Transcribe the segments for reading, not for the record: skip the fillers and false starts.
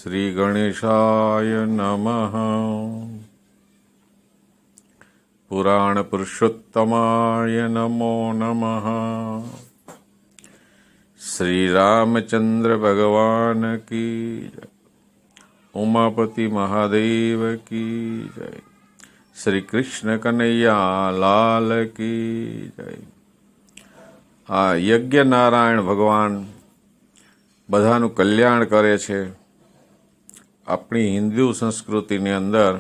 શ્રી ગણેશાય નમઃ. પુરાણ પુરુષોત્તમાય નમો નમઃ. શ્રી રામચંદ્ર ભગવાન કી જય. ઉમાપતિ મહાદેવ કી જય. શ્રી કૃષ્ણ કનૈયા લાલ કી જય. આ યજ્ઞ નારાયણ ભગવાન બધાનું કલ્યાણ કરે છે. આપણી હિન્દુ સંસ્કૃતિની અંદર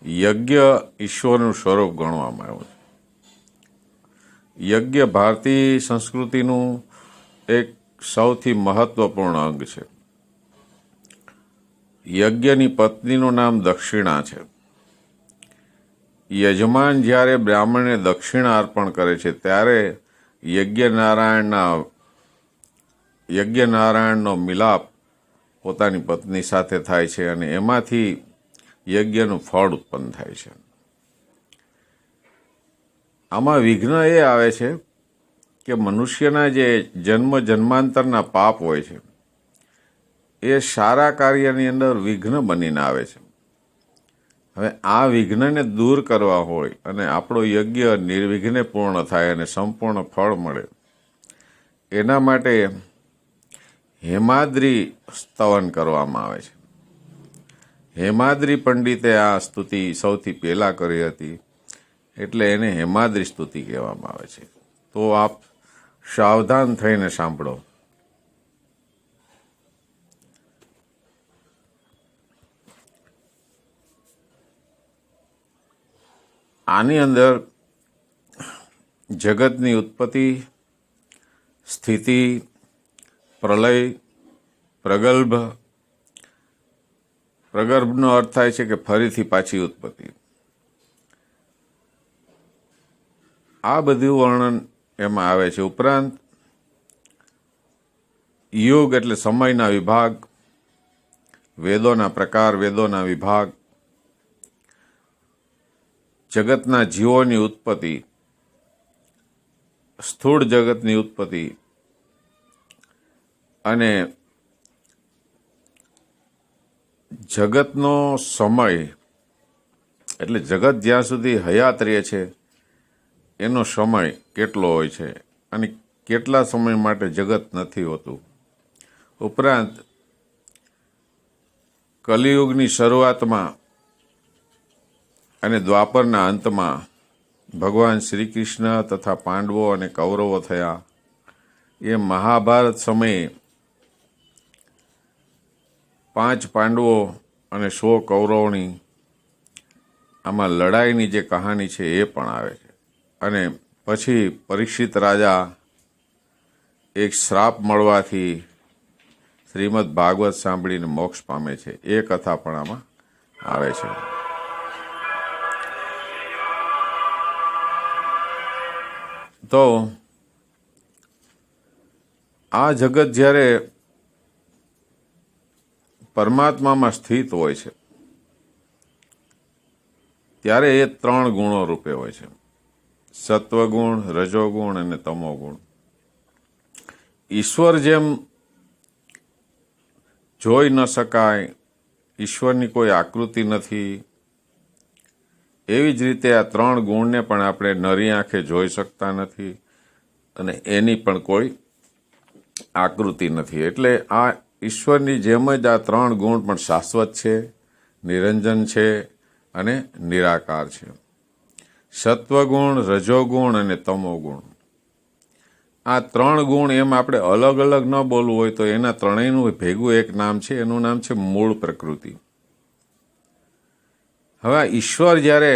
યજ્ઞ ઈશ્વરનું સ્વરૂપ ગણવામાં આવ્યું છે. યજ્ઞ ભારતીય સંસ્કૃતિનું એક સૌથી મહત્વપૂર્ણ અંગ છે. યજ્ઞની પત્નીનું નામ દક્ષિણા છે. યજમાન જ્યારે બ્રાહ્મણને દક્ષિણા અર્પણ કરે છે ત્યારે યજ્ઞનારાયણનો મિલાપ પોતાની પત્ની સાથે થાય છે અને એમાંથી યજ્ઞનું ફળ ઉત્પન્ન થાય છે. આમાં વિઘ્ન એ આવે છે કે મનુષ્યના જે જન્માંતરના પાપ હોય છે એ સારા કાર્યની અંદર વિઘ્ન બનીને આવે છે. હવે આ વિઘ્નને દૂર કરવા હોય અને આપણો યજ્ઞ નિર્વિઘ્ને પૂર્ણ થાય અને સંપૂર્ણ ફળ મળે એના માટે હેમાદ્રી સ્તવન કરવામાં આવે છે. હેમાદ્રી પંડિતે આ સ્તુતિ સૌથી પહેલા કરી હતી એટલે એને હેમાદ્રી સ્તુતિ કહેવામાં આવે છે. તો આપ સાવધાન થઈને સાંભળો. આની અંદર જગતની ઉત્પત્તિ, સ્થિતિ, પ્રલય, પ્રગલ્ભનો અર્થ થાય છે કે ફરીથી પાછી ઉત્પત્તિ. આ બધું વર્ણન એમાં આવે છે. ઉપરાંત યુગ એટલે સમયના વિભાગ, વેદોના પ્રકાર, વેદોના વિભાગ, જગતના જીવોની ઉત્પત્તિ, સ્થૂળ જગતની ઉત્પત્તિ અને જગતનો સમય એટલે જગત જ્યાં સુધી હયાત રહે છે એનો સમય કેટલો હોય છે અને કેટલા સમય માટે જગત નથી હોતું. ઉપરાંત કલિયુગની શરૂઆતમાં અને દ્વાપરના અંતમાં ભગવાન શ્રી કૃષ્ણ તથા પાંડવો અને કૌરવો થયા. એ મહાભારત સમયે 5 પાંડવો અને 100 કૌરવોની આમાં લડાઈની જે કહાની છે એ પણ આવે છે. અને પછી પરીક્ષિત રાજા એક શ્રાપ મળવાથી શ્રીમદ ભાગવત સાંભળીને મોક્ષ પામે છે. એ કથા પણ આમાં આવે છે. તો આ જગત જ્યારે પરમાત્મામાં સ્થિત હોય છે ત્યારે એ 3 ગુણો રૂપે હોય છે: સત્વગુણ, રજોગુણ અને તમોગુણ. ઈશ્વર જેમ જોઈ ન શકાય, ઈશ્વરની કોઈ આકૃતિ નથી, એવી જ રીતે આ 3 ગુણને પણ આપણે નરી આંખે જોઈ શકતા નથી અને એની પણ કોઈ આકૃતિ નથી. એટલે આ ઈશ્વરની જેમ જ આ 3 ગુણ પણ શાશ્વત છે, નિરંજન છે અને નિરાકાર છે. સત્વગુણ, રજોગુણ અને તમોગુણ. આ 3 ગુણ એમ આપણે અલગ અલગ ન બોલવું હોય તો એના ત્રણેયનું ભેગું એક નામ છે. એનું નામ છે મૂળ પ્રકૃતિ. હવે ઈશ્વર જ્યારે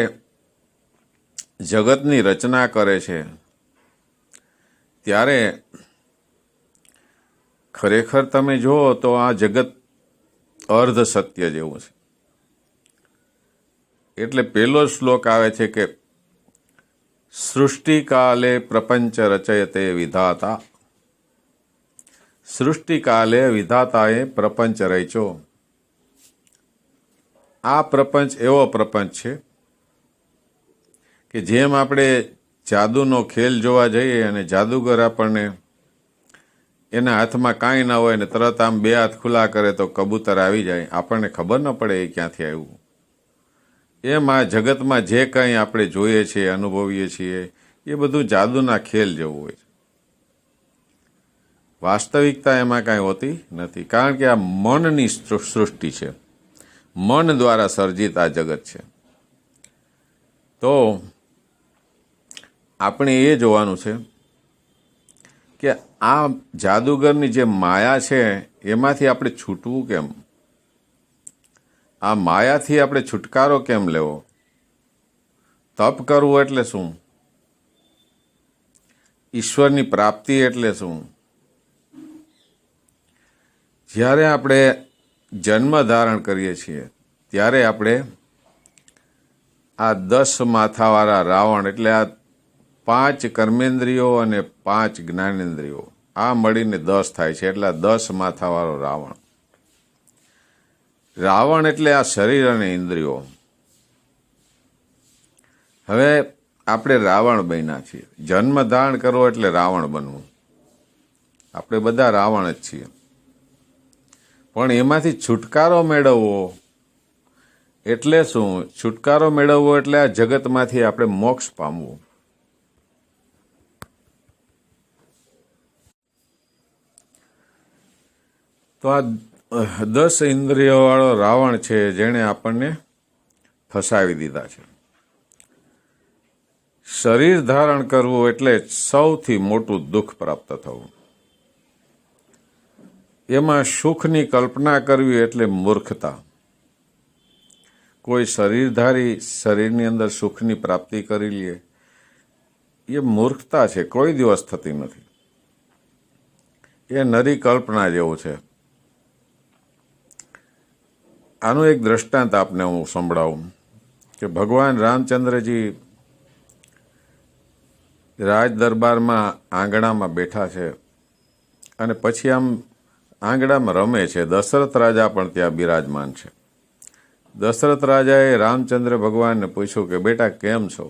જગતની રચના કરે છે ત્યારે ખરેખર તમે જુઓ તો આ જગત અર્ધ સત્ય જેવું છે. એટલે પહેલો શ્લોક આવે છે કે સૃષ્ટિકાલે પ્રપંચ રચયતે વિધાતા. સૃષ્ટિકાલે વિધાતાએ પ્રપંચ રચ્યો. આ પ્રપંચ એવો પ્રપંચ છે કે જેમ આપણે જાદુનો ખેલ જોવા જઈએ અને જાદુગર આપણને એના હાથમાં કાંઈ ના હોય ને તરત આમ બે હાથ ખુલ્લા કરે તો કબૂતર આવી જાય, આપણને ખબર ન પડે એ ક્યાંથી આવ્યું. એમ આ જગતમાં જે કંઈ આપણે જોઈએ છીએ, અનુભવીએ છીએ, એ બધું જાદુના ખેલ જેવું હોય છે. વાસ્તવિકતા એમાં કાંઈ હોતી નથી, કારણ કે આ મનની સૃષ્ટિ છે, મન દ્વારા સર્જિત આ જગત છે. તો આપણે એ જોવાનું છે કે આ જાદુગરની જે માયા છે એમાંથી આપણે છૂટવું કેમ, આ માયાથી આપણે છુટકારો કેમ લેવો. તપ કરવું એટલે શું? ઈશ્વરની પ્રાપ્તિ એટલે શું? જ્યારે આપણે જન્મ ધારણ કરીએ છીએ ત્યારે આપણે આ 10 માથાવાળા રાવણ એટલે આ 5 કર્મેન્દ્રિયો અને 5 જ્ઞાનેન્દ્રિયો આ મળીને 10 થાય છે, એટલે 10 માથાવાળો રાવણ. રાવણ એટલે આ શરીર અને ઇન્દ્રિયો. હવે આપણે રાવણ બન્યા છીએ. જન્મ ધારણ કરવો એટલે રાવણ બનવું. આપણે બધા રાવણ જ છીએ. પણ એમાંથી છુટકારો મેળવવો એટલે શું? છુટકારો મેળવવો એટલે આ જગતમાંથી આપણે મોક્ષ પામવું. તો આ 10 ઇન્દ્રિયોવાળો રાવણ છે જેણે આપણને ફસાવી દીધા છે. શરીર ધારણ કરવું એટલે સૌથી મોટું દુઃખ પ્રાપ્ત થવું. એમાં સુખની કલ્પના કરવી એટલે મૂર્ખતા. કોઈ શરીરધારી શરીરની અંદર સુખની પ્રાપ્તિ કરી લે એ મૂર્ખતા છે, કોઈ દિવસ થતી નથી. એ નરી કલ્પના જેવું છે. આનું એક દ્રષ્ટાંત આપને હું સંભળાવું કે ભગવાન રામચંદ્રજી રાજ દરબારમાં આંગણામાં બેઠા છે અને પછી આમ આંગણામાં રમે છે. દશરથ રાજા પણ ત્યાં બિરાજમાન છે. દશરથ રાજાએ રામચંદ્ર ભગવાનને પૂછ્યું કે બેટા કેમ છો?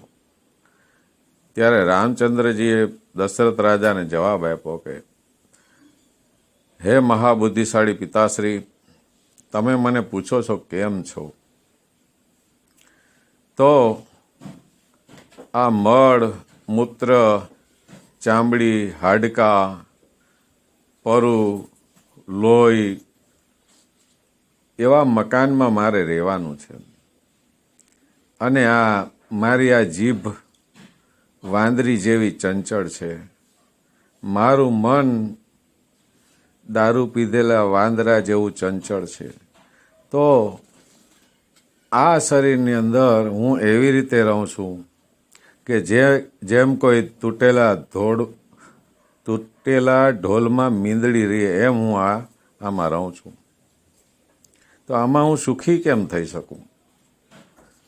ત્યારે રામચંદ્રજીએ દશરથ રાજાને જવાબ આપ્યો કે હે મહાબુદ્ધિશાળી પિતાશ્રી, તમે મને પૂછો છો કેમ છો, તો આ મળ, મૂત્ર, ચામડી, હાડકા, પરુ, લોહી એવા મકાનમાં મારે રહેવાનું છે. અને આ મારી આ જીભ વાંદરી જેવી ચંચળ છે. મારું મન દારૂ પીધેલા વાંદરા જેવું ચંચળ છે. તો આ શરીરની અંદર હું એવી રીતે રહું છું કે જેમ કોઈ તૂટેલા ઢોલમાં મીંદડી રહે એમ હું આમાં રહું છું. તો આમાં હું સુખી કેમ થઈ શકું?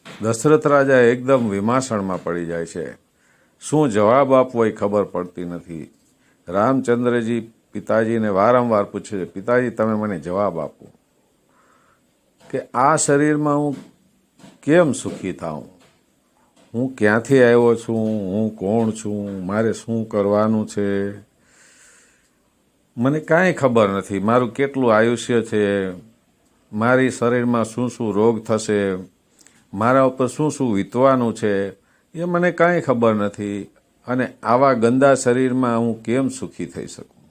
દશરથ રાજા એકદમ વિમાસણમાં પડી જાય છે. શું જવાબ આપવો એ ખબર પડતી નથી. રામચંદ્રજી પિતાજીને વારંવાર પૂછે છે, પિતાજી તમે મને જવાબ આપો કે આ શરીરમાં હું કેમ સુખી થાઉં? હું ક્યાંથી આવ્યો છું? હું કોણ છું? મારે શું કરવાનું છે? મને કાંઈ ખબર નથી. મારું કેટલું આયુષ્ય છે? મારી શરીરમાં શું શું રોગ થશે? મારા ઉપર શું શું વીતવાનું છે? એ મને કાંઈ ખબર નથી. અને આવા ગંદા શરીરમાં હું કેમ સુખી થઈ શકું?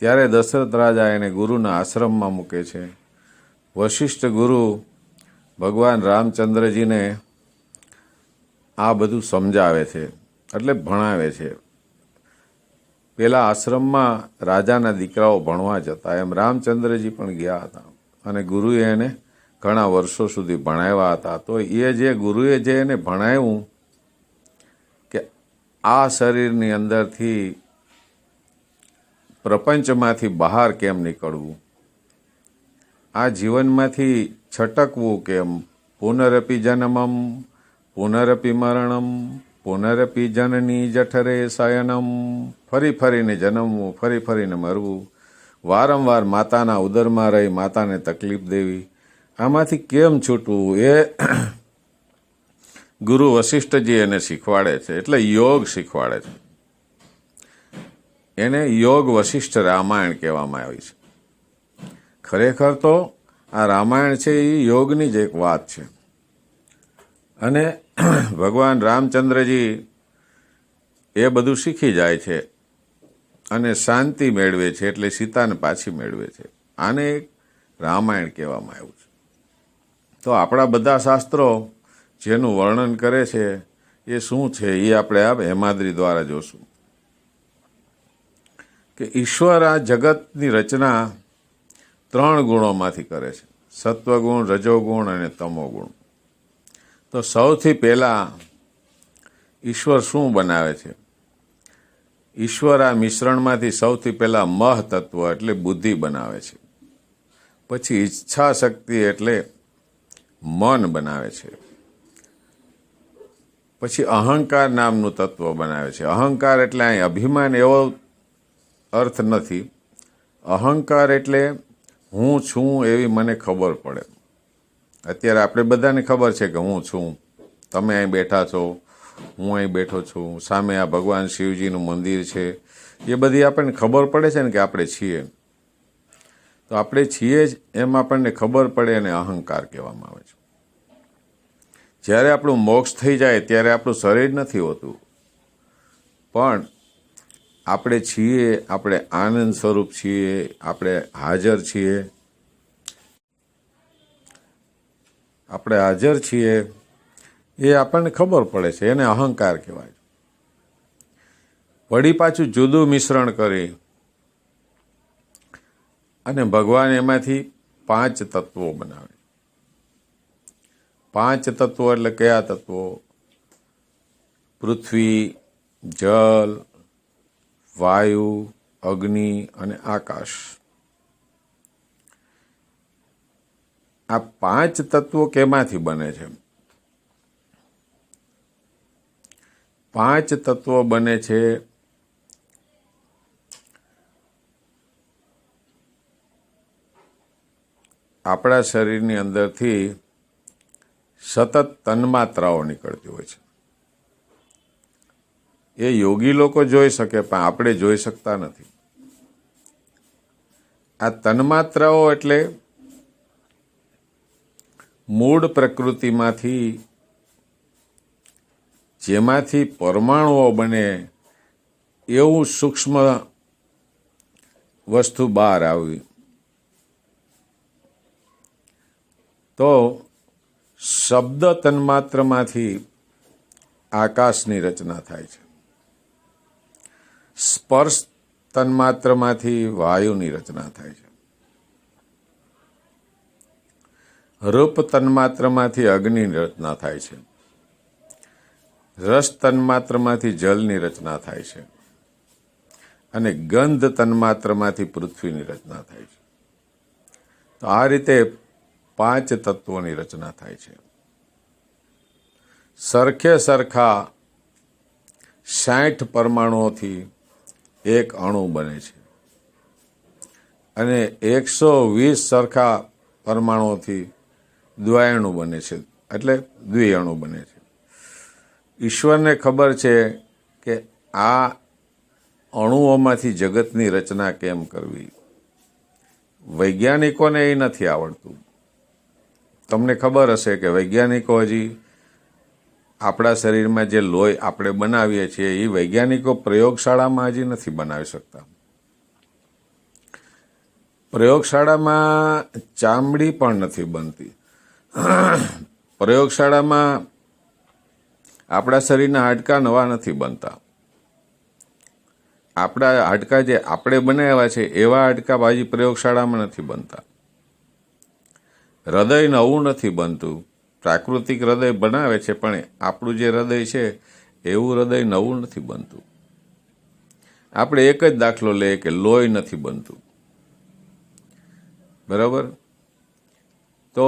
ત્યારે દશરથ રાજા એને ગુરુના આશ્રમમાં મૂકે છે. વશિષ્ઠ ગુરુ ભગવાન રામચંદ્રજીને આ બધું સમજાવે છે, એટલે ભણાવે છે. પેલા આશ્રમમાં રાજાના દીકરાઓ ભણવા જતા, એમ રામચંદ્રજી પણ ગયા હતા અને ગુરુએ એને ઘણા વર્ષો સુધી ભણાવ્યા હતા. તો એ જે ગુરુએ જે એને ભણાવ્યું કે આ શરીરની અંદરથી પ્રપંચમાંથી બહાર કેમ નીકળવું, આ જીવનમાંથી છટકવું કેમ, પુનરપી જન્મમ પુનરપી મરણમ પુનરપી જનની જઠરે શયનમ, ફરી ફરીને જન્મવું, ફરી ફરીને મરવું, વારંવાર માતાના ઉદરમાં રહી માતાને તકલીફ દેવી, આમાંથી કેમ છૂટવું, એ ગુરુ વશિષ્ઠજી એને શીખવાડે છે. એટલે યોગ શીખવાડે છે. એને યોગ વશિષ્ઠ રામાયણ કહેવામાં આવી છે. ખરેખર તો આ રામાયણ છે એ યોગની જ એક વાત છે. અને ભગવાન રામચંદ્રજી એ બધું શીખી જાય છે અને શાંતિ મેળવે છે, એટલે સીતાને પાછી મેળવે છે. આને એક રામાયણ કહેવામાં આવ્યું છે. તો આપણા બધા શાસ્ત્રો જેનું વર્ણન કરે છે એ શું છે એ આપણે આ હેમાદ્રી દ્વારા જોશું. કે ઈશ્વર આ જગતની રચના 3 ગુણોમાંથી કરે છે: સત્વગુણ, રજોગુણ અને તમોગુણ. તો સૌથી પહેલા ઈશ્વર શું બનાવે છે? ઈશ્વર આ મિશ્રણમાંથી સૌથી પહેલા મહ તત્વ એટલે બુદ્ધિ બનાવે છે. પછી ઈચ્છા શક્તિ એટલે મન બનાવે છે. પછી અહંકાર નામનું તત્વ બનાવે છે. અહંકાર એટલે અહીં અભિમાન એવો અર્થ નથી. અહંકાર એટલે હું છું એવી મને ખબર પડે. અત્યારે આપણે બધાને ખબર છે કે હું છું. તમે અહીં બેઠા છો, હું અહીં બેઠો છું, સામે આ ભગવાન શિવજીનું મંદિર છે. એ બધી આપણને ખબર પડે છે ને કે આપણે છીએ. તો આપણે છીએ જ એમ આપણને ખબર પડે અને અહંકાર કહેવામાં આવે છે. જ્યારે આપણું મોક્ષ થઈ જાય ત્યારે આપણું શરીર નથી હોતું, પણ આપણે છીએ, આપણે આનંદ સ્વરૂપ છીએ, આપણે હાજર છીએ. આપણે હાજર છીએ એ આપણને ખબર પડે છે, એને અહંકાર કહેવાય. વળી પાછું જુદું મિશ્રણ કરી અને ભગવાન એમાંથી 5 તત્વો બનાવે. 5 તત્વો એટલે કયા તત્વો? પૃથ્વી, જલ, વાયુ, અગ્નિ અને આકાશ. આ 5 તત્વો કેમાંથી બને છે? 5 તત્વો બને છે આપણા શરીરની અંદરથી સતત તન્માત્રાઓ નીકળતી હોય છે. એ યોગી લોકો જોઈ શકે, પણ આપણે જોઈ શકતા નથી. આ તન્માત્રાઓ એટલે મૂળ પ્રકૃતિમાંથી જેમાંથી પરમાણુઓ બને એવું સૂક્ષ્મ વસ્તુ બહાર આવી. તો શબ્દ તન્માત્રમાંથી આકાશની રચના થાય છે. સ્પર્શ તન્માત્રમાંથી વાયુની રચના થાય છે. રૂપ તન્માત્રમાંથી અગ્નિની રચના થાય છે. રસ તન્માત્રમાંથી જલની રચના થાય છે. અને ગંધ તન્માત્રમાંથી પૃથ્વીની રચના થાય છે. તો આ રીતે 5 તત્વોની રચના થાય છે. સરખે સરખા 60 પરમાણુઓથી એક અણુ બને છે અને 120 સરખા પરમાણુઓથી દ્વયણુ બને છે, એટલે દ્વિઅણુ બને છે. ઈશ્વરને ખબર છે કે આ અણુઓમાંથી જગતની રચના કેમ કરવી. વૈજ્ઞાનિકોને એ નથી આવડતું. તમને ખબર હશે કે વૈજ્ઞાનિકો હજી આપણા શરીરમાં જે લોહી આપણે બનાવીએ છીએ એ વૈજ્ઞાનિકો પ્રયોગશાળામાં હજી નથી બનાવી શકતા. પ્રયોગશાળામાં ચામડી પણ નથી બનતી. પ્રયોગશાળામાં આપણા શરીરના હાડકાં નવા નથી બનતા. આપણા હાડકાં જે આપણે બનાવ્યા છે એવા હાડકાં બાજી પ્રયોગશાળામાં નથી બનતા. હૃદય નવું નથી બનતું. પ્રાકૃતિક હૃદય બનાવે છે, પણ આપણું જે હૃદય છે એવું હૃદય નવું નથી બનતું. આપણે એક જ દાખલો લઈએ કે લોહી નથી બનતું. બરાબર? તો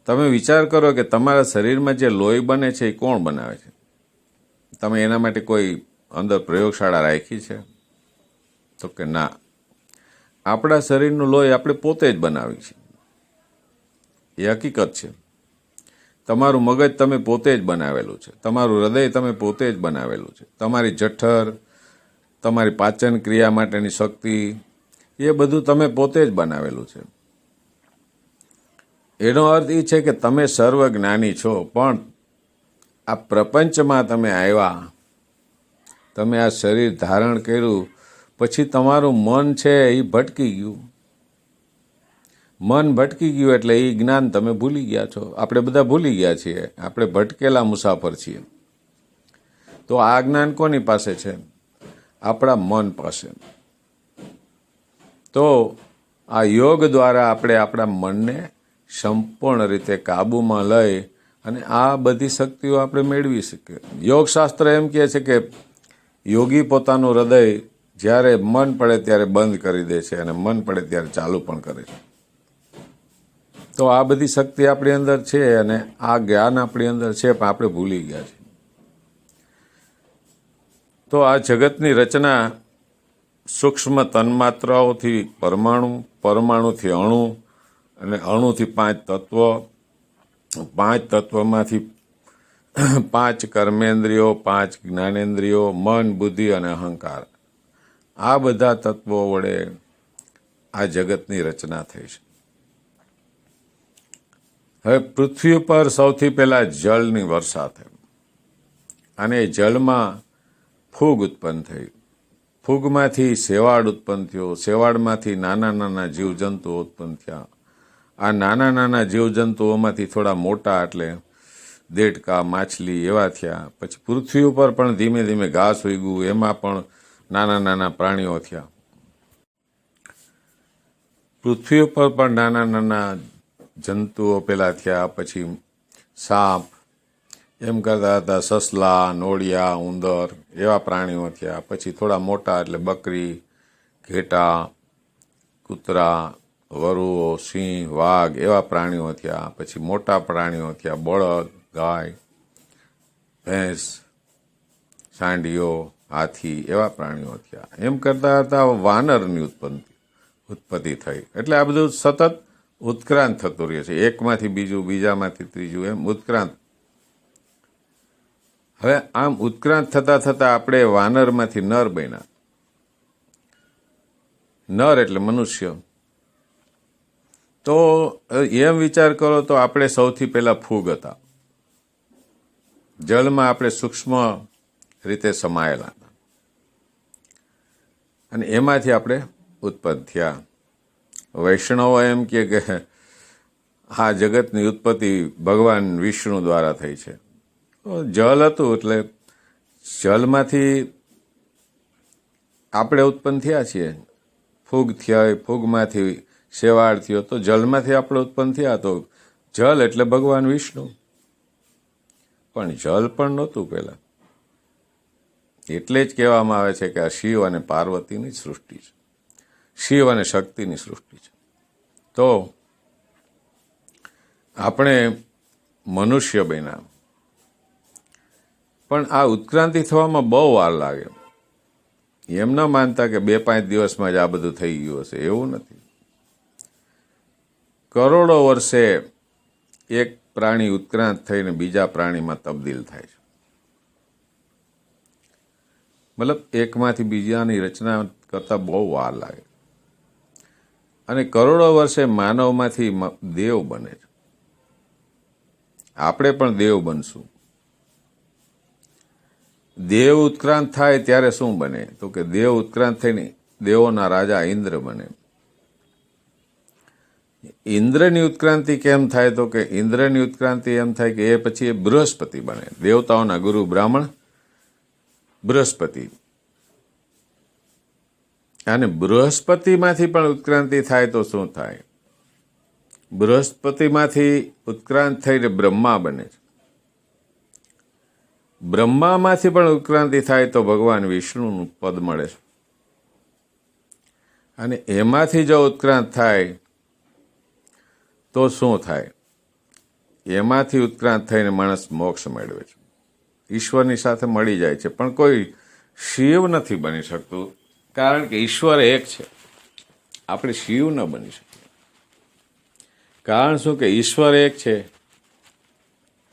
તમે વિચાર કરો કે તમારા શરીરમાં જે લોહી બને છે એ કોણ બનાવે છે? તમે એના માટે કોઈ અંદર પ્રયોગશાળા રાખી છે? તો કે ના. આપણા શરીરનું લોહી આપણે પોતે જ બનાવી છે. એ હકીકત છે. તમારું મગજ તમે પોતે જ બનાવેલું છે. તમારું હૃદય તમે પોતે જ બનાવેલું છે. તમારી જઠર, તમારી પાચન ક્રિયા માટેની શક્તિ, એ બધું તમે પોતે જ બનાવેલું છે. એનો અર્થ એ છે કે તમે સર્વજ્ઞાની છો, પણ આ પ્રપંચમાં તમે આવ્યા, તમે આ શરીર ધારણ કર્યું, પછી તમારું મન છે એ ભટકી ગયું. મન ભટકી ગયું એટલે એ જ્ઞાન તમે ભૂલી ગયા છો. આપણે બધા ભૂલી ગયા છીએ, આપણે ભટકેલા મુસાફર છીએ. તો આ જ્ઞાન કોની પાસે છે? આપણા મન પાસે. તો આ યોગ દ્વારા આપણે આપણા મનને સંપૂર્ણ રીતે કાબૂમાં લઈ અને આ બધી શક્તિઓ આપણે મેળવી શકીએ. યોગશાસ્ત્ર એમ કહે છે કે યોગી પોતાનું હૃદય જ્યારે મન પડે ત્યારે બંધ કરી દે છે અને મન પડે ત્યારે ચાલુ પણ કરે છે. તો આ બધી શક્તિ આપણી અંદર છે અને આ જ્ઞાન આપણી અંદર છે, પણ આપણે ભૂલી ગયા છીએ. તો આ જગતની રચના સૂક્ષ્મ તન્માત્રાઓથી પરમાણુ, પરમાણુથી અણુ અને અણુથી 5 તત્વ, 5 તત્વમાંથી 5 કર્મેન્દ્રિયો, 5 જ્ઞાનેન્દ્રિયો, મન, બુદ્ધિ અને અહંકાર, આ બધા તત્વો વડે આ જગતની રચના થઈ છે. હવે પૃથ્વી પર સૌથી પહેલા જળની વર્ષા થઈ અને જળમાં ફૂગ ઉત્પન્ન થઈ. ફૂગમાંથી શેવાળ ઉત્પન્ન થયો, શેવાળમાંથી નાના નાના જીવજંતુઓ ઉત્પન્ન થયા. આ નાના નાના જીવજંતુઓમાંથી થોડા મોટા એટલે દેડકા, માછલી એવા થયા. પછી પૃથ્વી ઉપર પણ ધીમે ધીમે ઘાસ ઉગ્યું, એમાં પણ નાના નાના પ્રાણીઓ થયા. પૃથ્વી ઉપર પણ નાના નાના જંતુઓ પેલા થયા. પછી સાપ, એમ કરતા હતા સસલા, નોળિયા, ઉંદર એવા પ્રાણીઓ થયા. પછી થોડા મોટા એટલે બકરી, ઘેટા, કૂતરા, વરુઓ, સિંહ, વાઘ એવા પ્રાણીઓ થયા. પછી મોટા પ્રાણીઓ થયા, બળદ, ગાય, ભેંસ, સાંઢીઓ, હાથી એવા પ્રાણીઓ થયા. એમ કરતા હતા વાનરની ઉત્પત્તિ થઈ. એટલે આ બધું સતત ઉત્ક્રાંત થતું રહે છે, એકમાંથી બીજું, બીજામાંથી ત્રીજું, એમ ઉત્ક્રાંત. હવે આમ ઉત્ક્રાંત થતા થતા આપણે વાનરમાંથી નર બન્યા. નર એટલે મનુષ્ય. તો એમ વિચાર કરો તો આપણે સૌથી પહેલા ફૂગ હતા. જળમાં આપણે સૂક્ષ્મ રીતે સમાયેલા હતા અને એમાંથી આપણે ઉત્પન્ન થયા. વૈષ્ણવો એમ કે આ જગતની ઉત્પત્તિ ભગવાન વિષ્ણુ દ્વારા થઈ છે. જળ હતું એટલે જળમાંથી આપણે ઉત્પન્ન થયા છીએ. ફૂગ થયા, ફૂગમાંથી શેવાળ થયો, તો જળમાંથી આપણે ઉત્પન્ન થયા. તો જળ એટલે ભગવાન વિષ્ણુ. પણ જળ પણ નહોતું પહેલા. એટલે જ કહેવામાં આવે છે કે આ શિવ અને પાર્વતીની સૃષ્ટિ છે, શિવ અને શક્તિની સૃષ્ટિ છે. તો આપણે મનુષ્ય બન્યા, પણ આ ઉત્ક્રાંતિ થવામાં બહુ વાર લાગે. એમ ન માનતા કે 2-5 દિવસમાં જ આ બધું થઈ ગયું હશે, એવું નથી. કરોડો વર્ષે એક પ્રાણી ઉત્ક્રાંત થઈને બીજા પ્રાણીમાં તબદીલ થાય છે. મતલબ એકમાંથી બીજાની રચના કરતા બહુ વાર લાગે. અને કરોડો વર્ષે માનવમાંથી દેવ બને છે. આપણે પણ દેવ બનશું. દેવ ઉત્ક્રાંત થાય ત્યારે શું બને? તો કે દેવ ઉત્ક્રાંત થઈને દેવોના રાજા ઇન્દ્ર બને. ઇન્દ્રની ઉત્ક્રાંતિ કેમ થાય? તો કે ઇન્દ્રની ઉત્ક્રાંતિ એમ થાય કે એ પછી એ બૃહસ્પતિ બને, દેવતાઓના ગુરુ બ્રાહ્મણ બૃહસ્પતિ. અને બૃહસ્પતિમાંથી પણ ઉત્ક્રાંતિ થાય તો શું થાય? બૃહસ્પતિમાંથી ઉત્ક્રાંત થઈને બ્રહ્મા બને છે. બ્રહ્મામાંથી પણ ઉત્ક્રાંતિ થાય તો ભગવાન વિષ્ણુનું પદ મળે છે. અને એમાંથી જો ઉત્ક્રાંત થાય તો શું થાય? એમાંથી ઉત્ક્રાંત થઈને માણસ મોક્ષ મેળવે છે, ઈશ્વરની સાથે મળી જાય છે. પણ કોઈ શિવ નથી બની શકતું, કારણ કે ઈશ્વર એક છે. આપણે શિવ ન બની શકીએ. કારણ શું કે ઈશ્વર એક છે,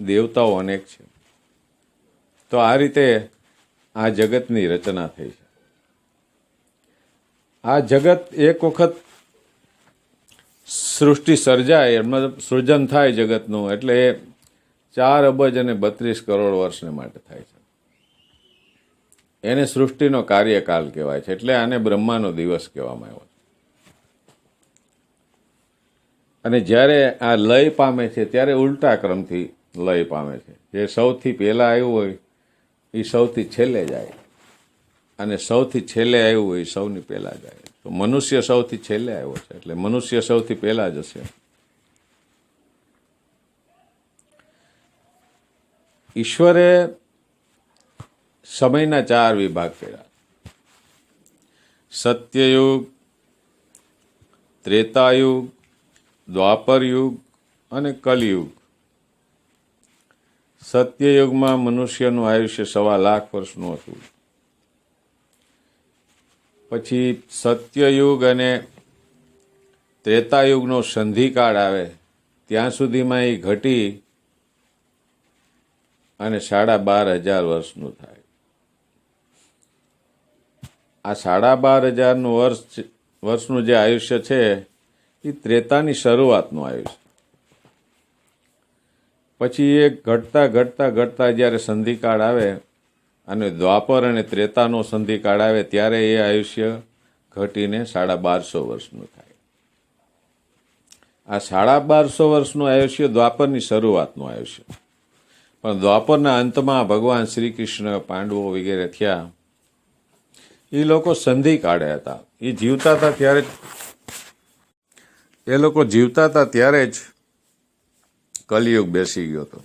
દેવતાઓ અનેક છે. તો આ રીતે આ જગતની રચના થઈ છે. આ જગત એક વખત સૃષ્ટિ સર્જાય, મતલબ સૃજન થાય જગતનું, એટલે એ 4 અબજ અને 32 કરોડ વર્ષને માટે થાય છે. એને સૃષ્ટિનો કાર્યકાલ કહેવાય છે, એટલે આને બ્રહ્માનો દિવસ કહેવામાં આવ્યો છે. અને જ્યારે આ લય પામે છે ત્યારે ઉલટા ક્રમથી લય પામે છે. જે સૌથી પહેલા આવ્યું હોય એ સૌથી છેલ્લે જાય, અને સૌથી છેલ્લે આવ્યું હોય એ સૌની પહેલા જાય. તો મનુષ્ય સૌથી છેલ્લે આવ્યો છે, એટલે મનુષ્ય સૌથી પહેલા જશે. ઈશ્વરે સમયના 4 વિભાગ કર્યા: સત્યયુગ, ત્રેતાયુગ, દ્વાપરયુગ અને કલયુગ. સત્યયુગમાં મનુષ્યનું આયુષ્ય 1.25 લાખ વર્ષનું હતું. પછી સત્યયુગ અને ત્રેતાયુગનો સંધિકાળ આવે ત્યાં સુધીમાં એ ઘટી અને 12,500 વર્ષનું થાય. આ 12,500 વર્ષનું જે આયુષ્ય છે એ ત્રેતાની શરૂઆતનું આયુષ્ય. પછી એ ઘટતા ઘટતા ઘટતા જ્યારે સંધિકાળ આવે અને દ્વાપર અને ત્રેતાનો સંધિકાળ આવે ત્યારે એ આયુષ્ય ઘટીને 1250 વર્ષનું થાય. આ 1250 વર્ષનું આયુષ્ય દ્વાપરની શરૂઆતનું આયુષ્ય. પણ દ્વાપરના અંતમાં ભગવાન શ્રી કૃષ્ણ, પાંડવો વગેરે થયા. એ લોકો સંધિકાળે હતા. એ જીવતા હતા ત્યારે જ કલિયુગ બેસી ગયો હતો.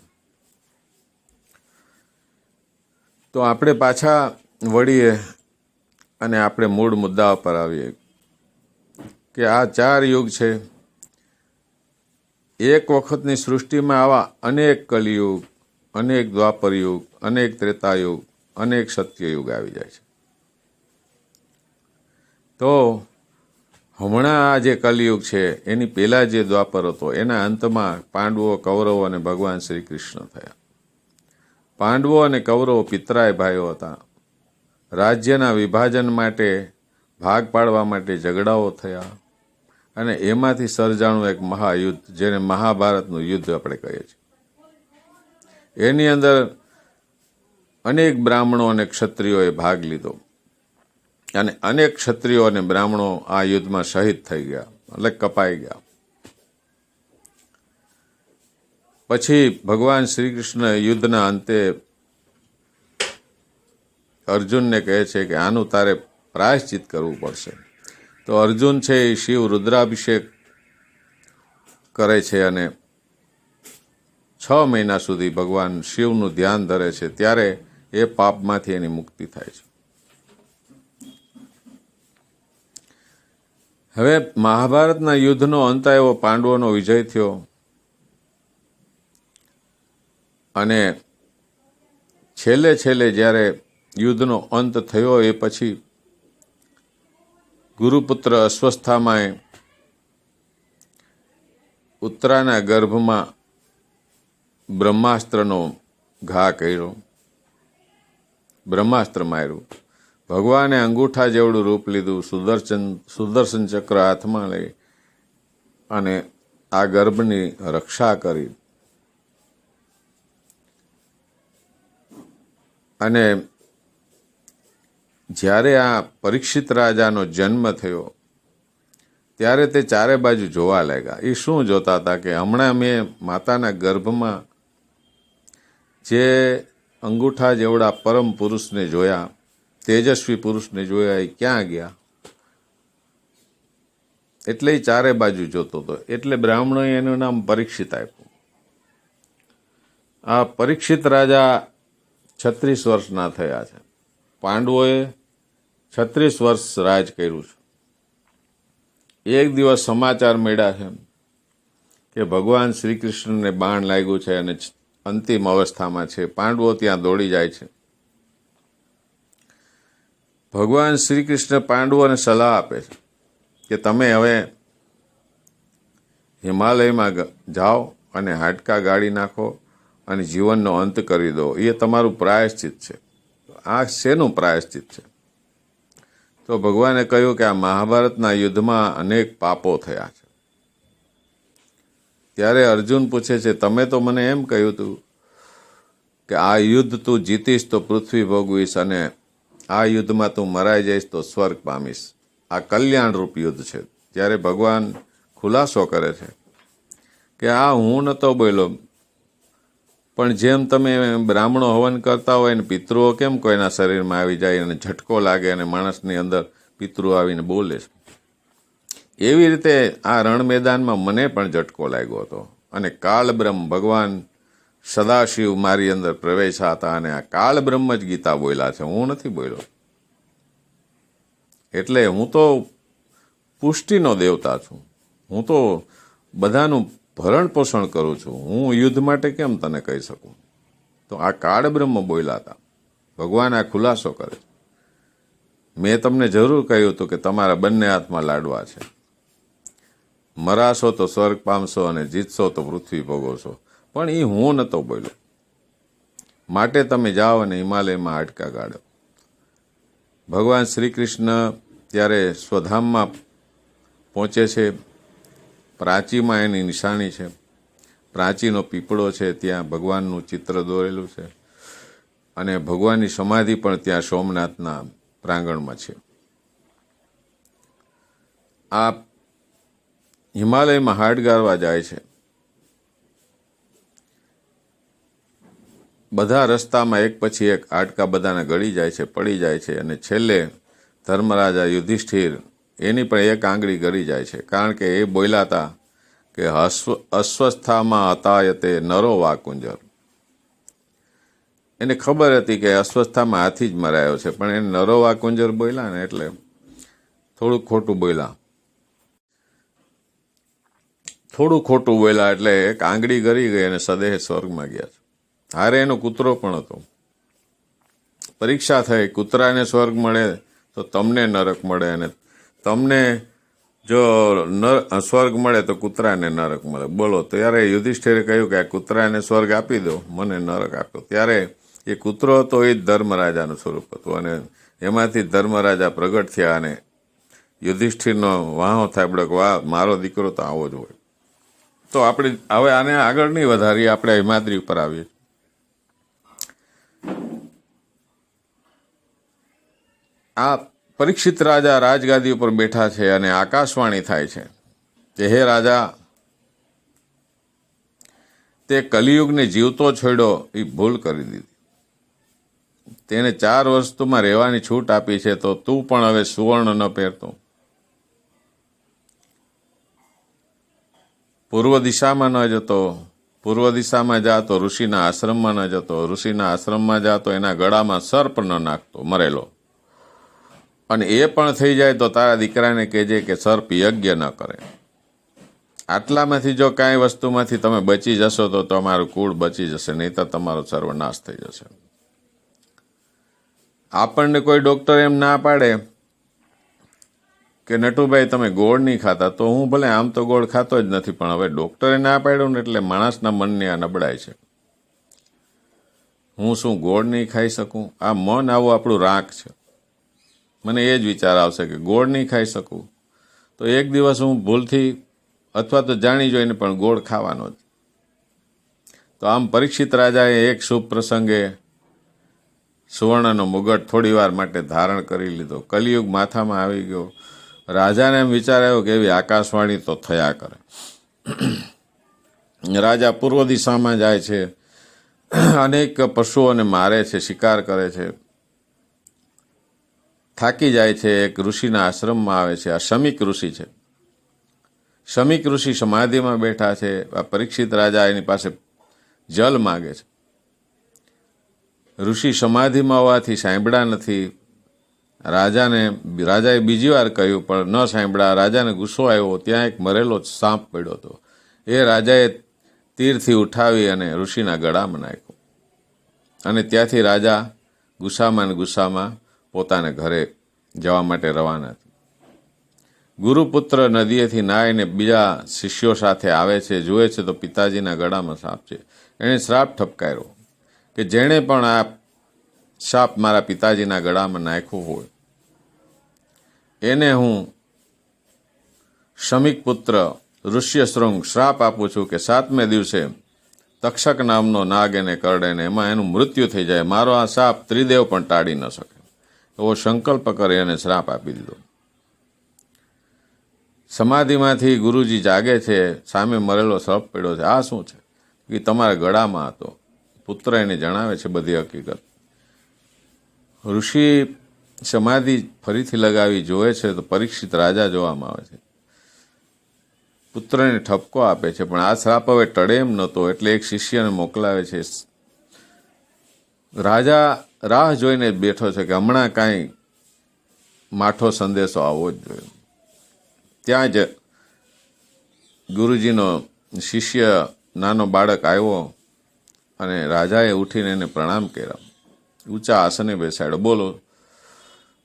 તો આપણે પાછા વળીએ અને આપણે મૂળ મુદ્દા પર આવીએ કે આ 4 યુગ છે. એક વખતની સૃષ્ટિમાં આવા અનેક કલિયુગ, અનેક દ્વાપરયુગ, અનેક ત્રેતાયુગ, અનેક સત્યયુગ આવી જાય છે. તો હમણાં આ જે કલિયુગ છે એની પહેલા જે દ્વાપર હતો એના અંતમાં પાંડવો, કૌરવો અને ભગવાન શ્રી કૃષ્ણ થયા. પાંડવો અને કૌરવો પિતરાય ભાઈઓ હતા. રાજ્યના વિભાજન માટે, ભાગ પાડવા માટે ઝઘડાઓ થયા અને એમાંથી સર્જાણું એક મહાયુદ્ધ, જેને મહાભારતનું યુદ્ધ આપણે કહીએ છીએ. એની અંદર અનેક બ્રાહ્મણો અને ક્ષત્રિયોએ ભાગ લીધો અને અનેક ક્ષત્રિયો અને બ્રાહ્મણો આ યુદ્ધમાં શહીદ થઈ ગયા, એટલે કપાઈ ગયા. પછી ભગવાન શ્રી કૃષ્ણ યુદ્ધના અંતે અર્જુનને કહે છે કે આનું તારે પ્રાયશ્ચિત કરવું પડશે. તો અર્જુન છે એ શિવ રુદ્રાભિષેક કરે છે અને 6 મહિના સુધી ભગવાન શિવનું ધ્યાન ધરે છે. ત્યારે એ પાપમાંથી એની મુક્તિ થાય છે. હવે મહાભારતના યુદ્ધનો અંત આવ્યો, પાંડવોનો વિજય થયો અને છેલ્લે જ્યારે યુદ્ધનો અંત થયો એ પછી ગુરુપુત્ર અશ્વસ્થામાએ ઉત્તરાના ગર્ભમાં બ્રહ્માસ્ત્રનો ઘા કર્યો, બ્રહ્માસ્ત્ર માર્યું. ભગવાને અંગૂઠા જેવડું રૂપ લીધું, સુદર્શન ચક્ર હાથમાં લઈ અને આ ગર્ભની રક્ષા કરી. અને જ્યારે આ પરીક્ષિત રાજાનો જન્મ થયો ત્યારે તે ચારે બાજુ જોવા લાગ્યા. એ શું જોતા હતા કે હમણાં મેં માતાના ગર્ભમાં જે અંગૂઠા જેવડા પરમ પુરુષને જોયા, તેજસ્વી પુરુષને જોયા, એ ક્યાં ગયા? એટલે એ ચારે બાજુ જોતો હતો. એટલે બ્રાહ્મણોએ એનું નામ પરીક્ષિત આપ્યું. આ પરીક્ષિત રાજા 36 વર્ષના થયા છે. પાંડવોએ 36 વર્ષ રાજ કર્યું છે. એક દિવસ સમાચાર મળ્યા છે કે ભગવાન શ્રી કૃષ્ણને બાણ લાગ્યું છે અને અંતિમ અવસ્થામાં છે. પાંડવો ત્યાં દોડી જાય છે. ભગવાન શ્રી કૃષ્ણ પાંડવોને સલાહ આપે છે કે તમે હવે હિમાલયમાં જાઓ અને હાડકાં ગાળી નાખો અને જીવનનો અંત કરી દો. એ તમારું પ્રાયશ્ચિત છે. આ શેનું પ્રાયશ્ચિત છે? તો ભગવાને કહ્યું કે આ મહાભારતના યુદ્ધમાં અનેક પાપો થયા છે. ત્યારે અર્જુન પૂછે છે, તમે તો મને એમ કહ્યું હતું કે આ યુદ્ધ તું જીતીશ તો પૃથ્વી ભોગવીશ અને આ યુદ્ધમાં તું મરાઈ જઈશ તો સ્વર્ગ પામીશ. આ કલ્યાણરૂપ યુદ્ધ છે. ત્યારે ભગવાન ખુલાસો કરે છે કે આ હું નહોતો બોલ્યો, પણ જેમ તમે બ્રાહ્મણો હવન કરતા હોય ને પિતૃઓ કેમ કોઈના શરીરમાં આવી જાય અને ઝટકો લાગે અને માણસની અંદર પિતૃ આવીને બોલે છે, એવી રીતે આ રણ મેદાનમાં મને પણ ઝટકો લાગ્યો હતો અને કાળ બ્રહ્મ ભગવાન સદાશિવ મારી અંદર પ્રવેશા હતા અને આ કાળ બ્રહ્મ જ ગીતા બોલ્યા છે, હું નથી બોલ્યો. એટલે હું તો પુષ્ટિનો દેવતા છું, હું તો બધાનું ભરણ પોષણ કરું છું, હું યુદ્ધ માટે કેમ તને કહી શકું? તો આ કાળ બ્રહ્મ બોલ્યા હતા. ભગવાન આ ખુલાસો કરે છે. મેં તમને જરૂર કહ્યું હતું કે તમારા બંને હાથમાં લાડવા છે, મરાશો તો સ્વર્ગ પામશો અને જીતશો તો પૃથ્વી ભોગવશો, પણ એ હું નહોતો બોલ્યો. માટે તમે જાઓ અને હિમાલયમાં હાડકા ગાળો. ભગવાન શ્રી કૃષ્ણ ત્યારે સ્વધામમાં પહોંચે છે. પ્રાચીમાં એની નિશાની છે. પ્રાચીનો પીપળો છે, ત્યાં ભગવાનનું ચિત્ર દોરેલું છે અને ભગવાનની સમાધિ પણ ત્યાં સોમનાથના પ્રાંગણમાં છે. આ હિમાલયમાં હાડ ગાળવા જાય છે. બધા રસ્તામાં એક પછી એક હાડકા બધાને ગળી જાય છે, પડી જાય છે અને છેલ્લે ધર્મરાજા યુધિષ્ઠિર એની પણ એક આંગળી ગળી જાય છે, કારણ કે એ બોલ્યા હતા કે અસ્વસ્થામાં હતાયતે નરો વાકુંજર. એને ખબર હતી કે અસ્વસ્થામાં હાથી જ મરાયો છે, પણ એને નરો વાકુંજર બોલ્યા ને એટલે થોડું ખોટું બોલ્યા. એટલે એક આંગળી ગળી ગઈ અને સદેહ સ્વર્ગમાં ગયા છે. હારે એનો કૂતરો પણ હતો. પરીક્ષા થઈ, કૂતરાને સ્વર્ગ મળે તો તમને નરક મળે અને તમને જો સ્વર્ગ મળે તો કૂતરાને નરક મળે. બોલો. ત્યારે યુધિષ્ઠિરે કહ્યું કે આ કૂતરાને સ્વર્ગ આપી દો, મને નરક આપો. ત્યારે એ કૂતરો હતો એ જ ધર્મરાજાનું સ્વરૂપ હતું અને એમાંથી ધર્મરાજા પ્રગટ થયા અને યુધિષ્ઠિરનો વાહો થાબડો કે વાહ, મારો દીકરો તો આવો જ હોય. તો આપણે હવે આને આગળ નહીં વધારીએ, આપણે હિમાદ્રી ઉપર આવીએ. આ પરીક્ષિત રાજા રાજગાદી ઉપર બેઠા છે અને આકાશવાણી થાય છે કે હે રાજા, તે કલિયુગને જીવતો છોડ્યો એ ભૂલ કરી દીધી. તેને 4 વસ્તુમાં રહેવાની છૂટ આપી છે, તો તું પણ હવે સુવર્ણ ન પહેરતો. પૂર્વ દિશામાં ન જતો, પૂર્વ દિશામાં જા તો ઋષિના આશ્રમમાં ન જતો, ઋષિના આશ્રમમાં જા તો એના ગળામાં સર્પ ન નાખતો મરેલો, અને એ પણ થઈ જાય તો તારા દીકરાને કહેજે કે સર્પ યજ્ઞ ન કરે. આટલામાંથી જો કાંઈ વસ્તુમાંથી તમે બચી જશો તો તમારું કુળ બચી જશે, નહીં તો તમારો સર્વનાશ થઈ જશે. આપણને કોઈ ડૉક્ટર એમ ના પાડે કે નટુભાઈ તમે ગોળ નહીં ખાતા, તો હું ભલે આમ તો ગોળ ખાતો જ નથી, પણ હવે ડૉક્ટરે ના પાડ્યું ને એટલે માણસના મનની આ નબળાઈ છે. હું શું ગોળ નહીં ખાઈ શકું? આ મન આવું આપણું રાખ છે. મને એ જ વિચાર આવશે કે ગોળ નહીં ખાઈ શકું તો એક દિવસ હું ભૂલથી અથવા તો જાણી જોઈને પણ ગોળ ખાવાનો જ. તો આમ પરીક્ષિત રાજાએ એક શુભ પ્રસંગે સુવર્ણનો મુગટ થોડી વાર માટે ધારણ કરી લીધો. કલિયુગ માથામાં આવી ગયો. રાજાને એમ વિચાર આવ્યો કે એવી આકાશવાણી તો થયા કરે. રાજા પૂર્વ દિશામાં જાય છે, અનેક પશુઓને મારે છે, શિકાર કરે છે, થાકી જાય છે. એક ઋષિના આશ્રમમાં આવે છે. આ શમિક ઋષિ છે. શમિક ઋષિ સમાધિમાં બેઠા છે. આ પરીક્ષિત રાજા એની પાસે જલ માગે છે. ઋષિ સમાધિમાં હોવાથી સાંભળ્યા નથી. રાજાએ બીજી વાર કહ્યું પણ ન સાંભળ્યા. રાજાને ગુસ્સો આવ્યો. ત્યાં એક મરેલો સાપ પડ્યો હતો. એ રાજાએ તીરથી ઉઠાવી અને ઋષિના ગળામાં નાખ્યો અને ત્યાંથી રાજા ગુસ્સામાં પોતાને ઘરે જવા માટે રવાના થયા. ગુરુપુત્ર નદીએથી નાહીને બીજા શિષ્યો સાથે આવે છે. જુએ છે તો પિતાજીના ગળામાં સાપ છે. એણે શ્રાપ ઠપકાર્યો કે જેણે પણ આ સાપ મારા પિતાજીના ગળામાં નાખ્યો હોય એને હું શમિક પુત્ર ઋષ્યશૃંગ શ્રાપ આપું છું કે 7મે દિવસે તક્ષક નામનો નાગ એને કરડે ને એમાં એનું મૃત્યુ થઈ જાય. મારો આ શાપ ત્રિદેવ પણ ટાળી ન શકે. એવો સંકલ્પ કરી અને શ્રાપ આપી દીધો. સમાધિમાંથી ગુરુજી જાગે છે, સામે મરેલો સર્પ પડ્યો છે. આ શું છે? એ તમારા ગળામાં હતો. પુત્ર એને જણાવે છે બધી હકીકત. ઋષિ સમાધિ ફરીથી લગાવી જોવે છે તો પરીક્ષિત રાજા જોવામાં આવે છે. પુત્રને ઠપકો આપે છે, પણ આ શ્રાપ હવે ટળે એમ નહોતો, એટલે એક શિષ્યને મોકલાવે છે. રાજા રાહ જોઈને બેઠો છે કે હમણાં કાંઈ માઠો સંદેશો આવવો જ જોઈએ. ત્યાં જ ગુરુજીનો શિષ્ય નાનો બાળક આવ્યો અને રાજાએ ઉઠીને એને પ્રણામ કર્યા. ઊંચા આસને બેસાડ્યો. બોલો,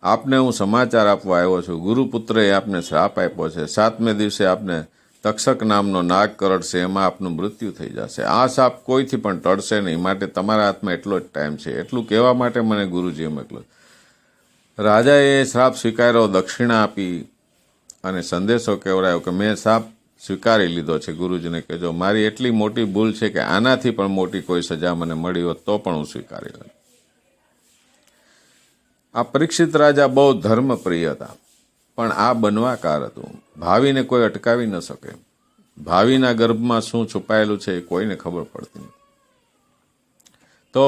આપને હું સમાચાર આપવા આવ્યો છું. ગુરુપુત્રએ આપને શ્રાપ આપ્યો છે. 7મે દિવસે આપને તક્ષક નામનો નાગ કરડશે, એમાં આપનું મૃત્યુ થઈ જશે. આ શાપ કોઈથી પણ ટળશે નહીં, માટે તમારા હાથમાં એટલો જ ટાઈમ છે. એટલું કહેવા માટે મને ગુરુજીએ મોકલ્યો. રાજાએ શ્રાપ સ્વીકાર્યો, દક્ષિણા આપી અને સંદેશો કહેવડાયો કે મેં શાપ સ્વીકારી લીધો છે. ગુરુજીને કહેજો મારી એટલી મોટી ભૂલ છે કે આનાથી પણ મોટી કોઈ સજા મને મળી હોત તો પણ હું સ્વીકારી લઉં. આ પરીક્ષિત રાજા બહુ ધર્મપ્રિય હતા, પણ આ બનવાકાર હતું. ભાવિને કોઈ અટકાવી ન શકે. ભાવિના ગર્ભમાં શું છુપાયેલું છે એ કોઈને ખબર પડતી નથી. તો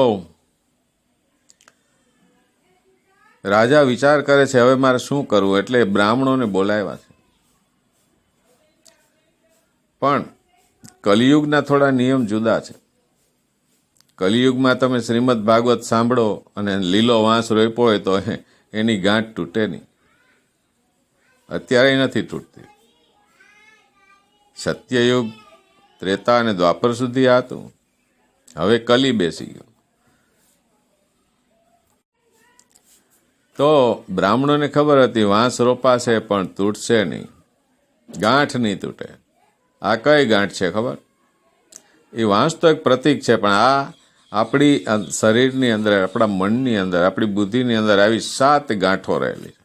રાજા વિચાર કરે છે હવે મારે શું કરવું, એટલે બ્રાહ્મણોને બોલાવ્યા છે. પણ કલિયુગના થોડા નિયમ જુદા છે. કલિયુગમાં તમે શ્રીમદ ભાગવત સાંભળો અને લીલો વાંસ રોપ્યો હોય તો એની ગાંઠ તૂટે નહીં. અત્યારે નથી તૂટતી. સત્યયુગ, ત્રેતા અને દ્વાપર સુધી આ હતું. હવે કલી બેસી ગયો. તો બ્રાહ્મણોને ખબર હતી વાંસ રોપાશે પણ તૂટશે નહીં, ગાંઠ નહીં તૂટે. આ કઈ ગાંઠ છે ખબર? એ વાંસ તો એક પ્રતીક છે, પણ આ આપણી શરીરની અંદર, આપણા મનની અંદર, આપણી બુદ્ધિની અંદર આવી 7 ગાંઠો રહેલી છે.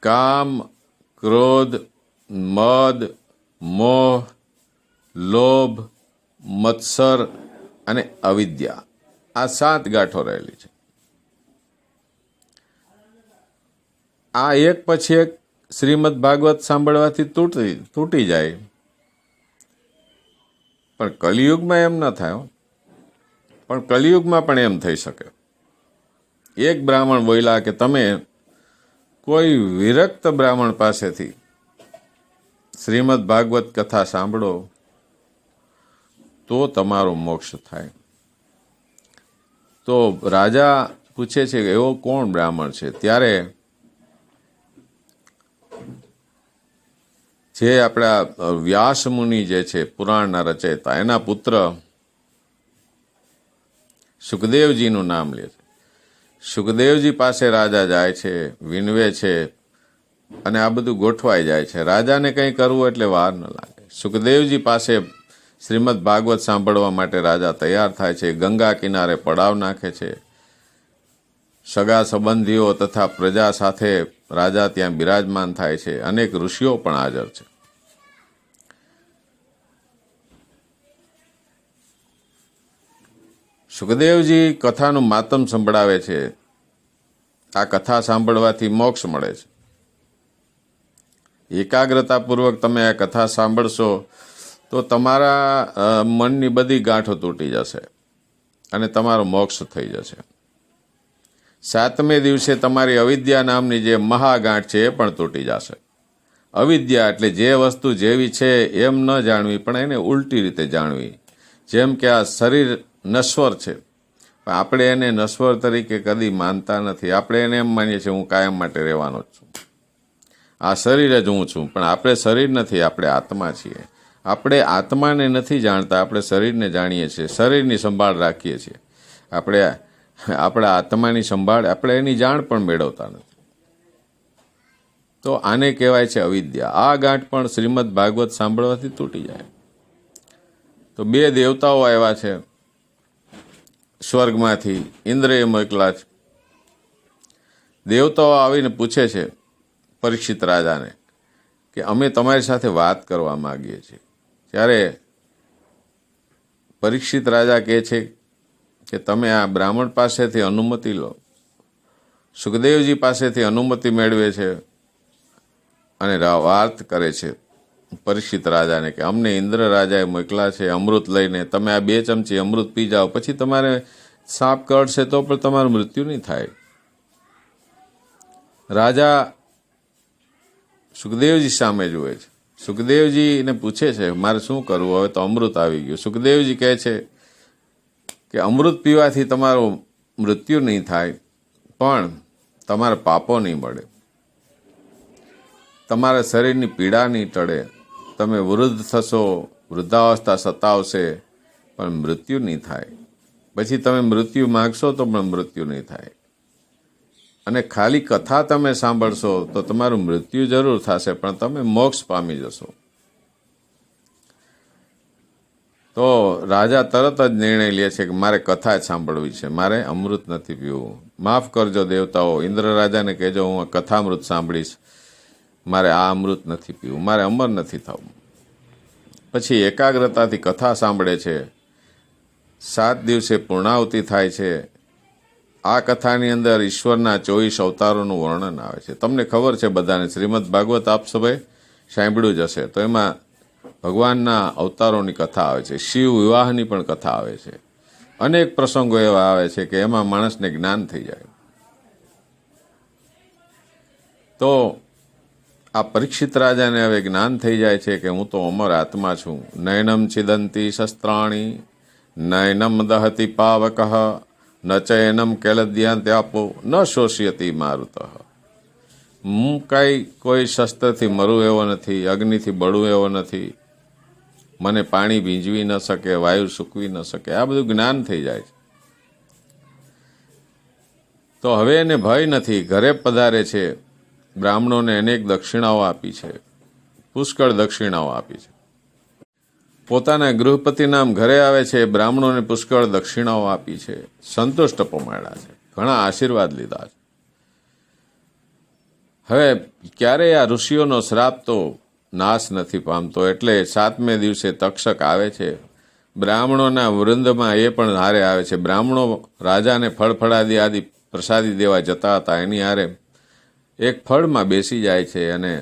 કામ, ક્રોધ, મદ, મોહ, લોભ, મત્સર અને અવિદ્યા. આ 7 ગાંઠો રહેલી છે. આ એક પછી એક શ્રીમદ ભાગવત સાંભળવાથી તૂટી જાય. પણ કલિયુગમાં એમ ન થાય. પણ કલિયુગમાં પણ એમ થઈ શકે. એક બ્રાહ્મણ બોલ્યા કે તમે કોઈ વિરક્ત બ્રાહ્મણ પાસેથી શ્રીમદ ભાગવત કથા સાંભળો તો તમારો મોક્ષ થાય. તો રાજા પૂછે છે કે એવો કોણ બ્રાહ્મણ છે? ત્યારે જે આપણા વ્યાસ મુનિ જે છે પુરાણના રચયિતા, એના પુત્ર સુખદેવજીનું નામ લે છે. સુખદેવજી પાસે રાજા જાય છે, વિનવે છે અને આ બધું ગોઠવાઈ જાય છે. રાજાને કંઈ કરવું એટલે વાર ન લાગે. સુખદેવજી પાસે શ્રીમદ ભાગવત સાંભળવા માટે રાજા તૈયાર થાય છે. ગંગા કિનારે પડાવ નાખે છે. સગા સંબંધીઓ તથા પ્રજા સાથે રાજા ત્યાં બિરાજમાન થાય છે. અનેક ઋષિઓ પણ હાજર છે. સુખદેવજી કથાનું માતમ સંભળાવે છે. આ કથા સાંભળવાથી મોક્ષ મળે છે. એકાગ્રતાપૂર્વક તમે આ કથા સાંભળશો તો તમારા મનની બધી ગાંઠો તૂટી જશે અને તમારો મોક્ષ થઈ જશે. 7મે દિવસે તમારી અવિદ્યા નામની જે મહાગાંઠ છે એ પણ તૂટી જશે. અવિદ્યા એટલે જે વસ્તુ જેવી છે એમ ન જાણવી, પણ એને ઉલટી રીતે જાણવી. જેમ કે આ શરીર નશ્વર છે, પણ આપણે એને નશ્વર તરીકે કદી માનતા નથી. આપણે એને એમ માનીએ છીએ હું કાયમ માટે રહેવાનો જ છું, આ શરીર જ હું છું. પણ આપણે શરીર નથી, આપણે આત્મા છીએ. આપણે આત્માને નથી જાણતા, આપણે શરીરને જાણીએ છીએ, શરીરની સંભાળ રાખીએ છીએ. આપણે આપણા આત્માની સંભાળ, આપણે એની જાણ પણ મેળવતા નથી. તો આને કહેવાય છે અવિદ્યા. આ ગાંઠ પણ શ્રીમદ ભાગવત સાંભળવાથી તૂટી જાય. તો 2 દેવતાઓ આવ્યા છે સ્વર્ગમાંથી, ઇન્દ્રએ મોકલા છે. દેવતાઓ આવીને પૂછે છે પરીક્ષિત રાજાને કે અમે તમારી સાથે વાત કરવા માંગીએ છીએ. ત્યારે પરીક્ષિત રાજા કહે છે કે તમે આ બ્રાહ્મણ પાસેથી અનુમતિ લો. સુખદેવજી પાસેથી અનુમતિ મેળવે છે અને વાત કરે છે પરીક્ષિત રાજાને કે અમને ઇન્દ્ર રાજાએ મોકલા છે અમૃત લઈને, તમે આ 2 ચમચી અમૃત પી જાઓ, પછી તમારે સાપ કરડશે તો પણ તમારું મૃત્યુ નહીં થાય. રાજા સુખદેવજી સામે જુએ છે. સુખદેવજીને પૂછે છે મારે શું કરવું, હવે તો અમૃત આવી ગયું. સુખદેવજી કહે છે કે અમૃત પીવાથી તમારું મૃત્યુ નહીં થાય, પણ તમારા પાપો નહીં મળે, તમારા શરીરની પીડા નહીં ટળે, તમે વૃદ્ધ થશો, વૃદ્ધાવસ્થા સતાવશે, પણ મૃત્યુ નહીં થાય. પછી તમે મૃત્યુ માગશો તો પણ મૃત્યુ નહીં થાય. અને ખાલી કથા તમે સાંભળશો તો તમારું મૃત્યુ જરૂર થશે, પણ તમે મોક્ષ પામી જશો. તો રાજા તરત જ નિર્ણય લે છે કે મારે કથા જ સાંભળવી છે, મારે અમૃત નથી પીવું. માફ કરજો દેવતાઓ, ઇન્દ્ર રાજાને કહેજો હું કથામૃત સાંભળીશ, મારે આ અમૃત નથી પીવું, મારે અમર નથી થવું. પછી એકાગ્રતાથી કથા સાંભળે છે. 7 દિવસે પૂર્ણાહુતિ થાય છે. આ કથાની અંદર ઈશ્વરના 24 અવતારોનું વર્ણન આવે છે. તમને ખબર છે બધાને, શ્રીમદ ભાગવત આપ સભાએ સાંભળ્યું જ હશે. તો એમાં ભગવાનના અવતારોની કથા આવે છે, શિવ વિવાહની પણ કથા આવે છે. અનેક પ્રસંગો એવા આવે છે કે એમાં માણસને જ્ઞાન થઈ જાય. તો આ પરીક્ષિત રાજાને હવે જ્ઞાન થઈ જાય છે કે હું તો અમર આત્મા છું. નયનમ છિદંતી શસ્ત્રાણી નયનમ દહતી પાવક ન ચયનમ કેલદ્યાંત્યાપો ન શોષ્યતી મારુત. હું કોઈ શસ્ત્રથી મરું એવો નથી, અગ્નિથી બળું એવો નથી, મને પાણી ભીંજવી ન શકે, વાયુ સૂકવી ન શકે. આ બધું જ્ઞાન થઈ જાય છે. તો હવે એને ભય નથી. ઘરે પધારે છે. બ્રાહ્મણોને અનેક દક્ષિણાઓ આપી છે, પુષ્કળ દક્ષિણાઓ આપી છે. પોતાના ગૃહપતિ નામ ઘરે આવે છે, બ્રાહ્મણોને પુષ્કળ દક્ષિણાઓ આપી છે, સંતુષ્ટ પમાડ્યા છે, ઘણા આશીર્વાદ લીધા છે. હવે ક્યારેય આ ઋષિઓનો શ્રાપ તો નાશ નથી પામતો. એટલે 7મે દિવસે તક્ષક આવે છે. બ્રાહ્મણોના વૃંદમાં એ પણ હારે આવે છે. બ્રાહ્મણો રાજાને ફળફળાદી આદિ પ્રસાદી દેવા જતા હતા, એની હારે એક ફળમાં બેસી જાય છે અને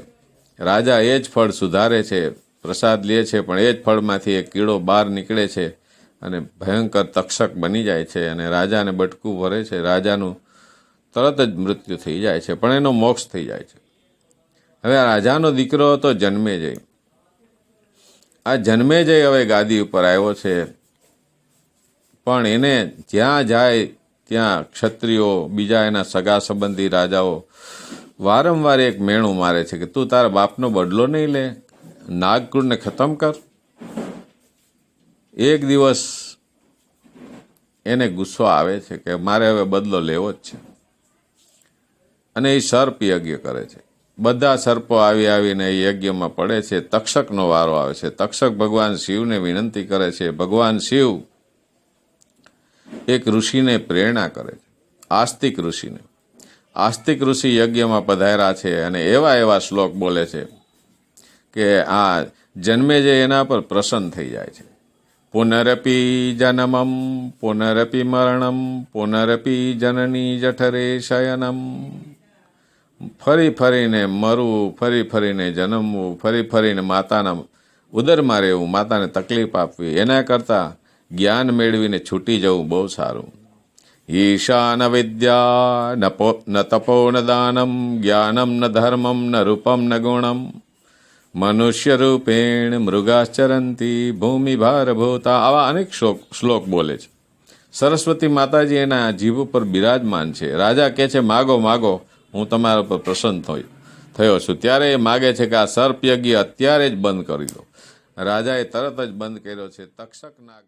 રાજા એ જ ફળ સુધારે છે, પ્રસાદ લે છે, પણ એ જ ફળમાંથી એક કીડો બહાર નીકળે છે અને ભયંકર તક્ષક બની જાય છે અને રાજાને બટકું ભરે છે. રાજાનું તરત જ મૃત્યુ થઈ જાય છે, પણ એનો મોક્ષ થઈ જાય છે. હવે રાજાનો દીકરો હતો જન્મેજય. આ જન્મેજય હવે ગાદી ઉપર આવ્યો છે, પણ એને જ્યાં જાય ત્યાં ક્ષત્રિયો, બીજા એના સગા સંબંધી રાજાઓ વારંવાર એક મેણું મારે છે કે તું તારા બાપનો બદલો નહીં લે, નાગકુળને ખતમ કર. એક દિવસ એને ગુસ્સો આવે છે કે મારે હવે બદલો લેવો જ છે, અને એ સર્પ યજ્ઞ કરે છે. બધા સર્પો આવીને એ યજ્ઞમાં પડે છે. તક્ષકનો વારો આવે છે. તક્ષક ભગવાન શિવને વિનંતી કરે છે. ભગવાન શિવ એક ઋષિને પ્રેરણા કરે છે, આસ્તિક ઋષિને. આસ્તિક ઋષિ યજ્ઞમાં પધાર્યા છે અને એવા શ્લોક બોલે છે કે આ જન્મેજય એના પર પ્રસન્ન થઈ જાય છે. પુનરપી જનમમ પુનરપી મરણમ પુનરપી જનની જઠરે શયનમ. ફરી ફરીને મરવું, ફરી ફરીને જન્મવું, ફરી ફરીને માતાના ઉદરમાં રહેવું, માતાને તકલીફ આપવી, એના કરતાં જ્ઞાન મેળવીને છૂટી જવું બહુ સારું. ઈશાન વિદ્યા ન તપો ન દાનમ જ્ઞાનમ ન ધર્મમ ન રૂપમ ન ગુણમ મનુષ્ય રૂપેણ મૃગાશ્ચરંતી ભૂમિ ભારભૂતા. આવા અનેક શ્લોક બોલે છે. સરસ્વતી માતાજી એના જીભ ઉપર બિરાજમાન છે. રાજા કહે છે માગો માગો, હું તમારા પર પ્રસન્ન થયો છું. ત્યારે એ માગે છે કે આ સર્પ યજ્ઞ અત્યારે જ બંધ કરી દો. રાજાએ તરત જ બંધ કર્યો છે. તક્ષક નાગ